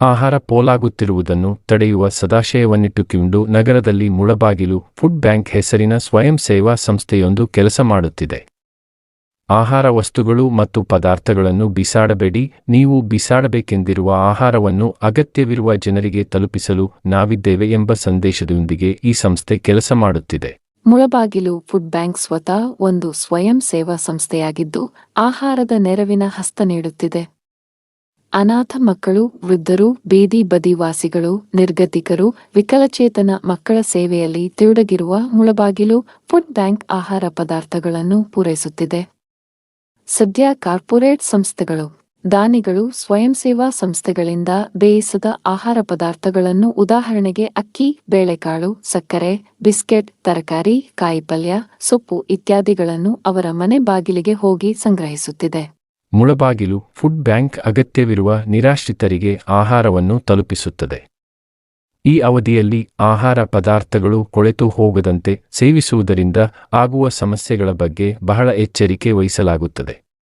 ಆಹಾರ ಪೋಲಾಗುತ್ತಿರುವುದನ್ನು ತಡೆಯುವ ಸದಾಶಯವನ್ನಿಟ್ಟುಕೊಂಡು ನಗರದಲ್ಲಿ ಮುಳಬಾಗಿಲು ಫುಡ್ ಬ್ಯಾಂಕ್ ಹೆಸರಿನ ಸ್ವಯಂ ಸೇವಾ ಸಂಸ್ಥೆಯೊಂದು ಕೆಲಸ ಮಾಡುತ್ತಿದೆ. ಆಹಾರ ವಸ್ತುಗಳು ಮತ್ತು ಪದಾರ್ಥಗಳನ್ನು ಬಿಸಾಡಬೇಡಿ, ನೀವು ಬಿಸಾಡಬೇಕೆಂದಿರುವ ಆಹಾರವನ್ನು ಅಗತ್ಯವಿರುವ ಜನರಿಗೆ ತಲುಪಿಸಲು ನಾವಿದ್ದೇವೆ ಎಂಬ ಸಂದೇಶದೊಂದಿಗೆ ಈ ಸಂಸ್ಥೆ ಕೆಲಸ ಮಾಡುತ್ತಿದೆ. ಮುಳಬಾಗಿಲು ಫುಡ್ ಬ್ಯಾಂಕ್ ಸ್ವತಃ ಒಂದು ಸ್ವಯಂ ಸೇವಾ ಸಂಸ್ಥೆಯಾಗಿದ್ದು ಆಹಾರದ ನೆರವಿನ ಹಸ್ತ ನೀಡುತ್ತಿದೆ. ಅನಾಥ ಮಕ್ಕಳು, ವೃದ್ಧರು, ಬೀದಿ ಬದಿವಾಸಿಗಳು, ನಿರ್ಗತಿಕರು, ವಿಕಲಚೇತನ ಮಕ್ಕಳ ಸೇವೆಯಲ್ಲಿ ತೊಡಗಿರುವ ಮುಳಬಾಗಿಲು ಫುಡ್ ಬ್ಯಾಂಕ್ ಆಹಾರ ಪದಾರ್ಥಗಳನ್ನು ಪೂರೈಸುತ್ತಿದೆ. ಸದ್ಯ ಕಾರ್ಪೊರೇಟ್ ಸಂಸ್ಥೆಗಳು, ದಾನಿಗಳು ಸ್ವಯಂ ಸೇವಾ ಸಂಸ್ಥೆಗಳಿಂದ ಬೇಯಿಸದ ಆಹಾರ ಪದಾರ್ಥಗಳನ್ನು ಉದಾಹರಣೆಗೆ ಅಕ್ಕಿ, ಬೇಳೆಕಾಳು, ಸಕ್ಕರೆ, ಬಿಸ್ಕೆಟ್, ತರಕಾರಿ, ಕಾಯಿಪಲ್ಯ, ಸೊಪ್ಪು ಇತ್ಯಾದಿಗಳನ್ನು ಅವರ ಮನೆ ಬಾಗಿಲಿಗೆ ಹೋಗಿ ಸಂಗ್ರಹಿಸುತ್ತಿದೆ. ಮುಳಬಾಗಿಲು ಫುಡ್ ಬ್ಯಾಂಕ್ ಅಗತ್ಯವಿರುವ ನಿರಾಶ್ರಿತರಿಗೆ ಆಹಾರವನ್ನು ತಲುಪಿಸುತ್ತದೆ. ಈ ಅವಧಿಯಲ್ಲಿ ಆಹಾರ ಪದಾರ್ಥಗಳು ಕೊಳೆತು ಹೋಗದಂತೆ ಸೇವಿಸುವುದರಿಂದ ಆಗುವ ಸಮಸ್ಯೆಗಳ ಬಗ್ಗೆ ಬಹಳ ಎಚ್ಚರಿಕೆ ವಹಿಸಲಾಗುತ್ತದೆ.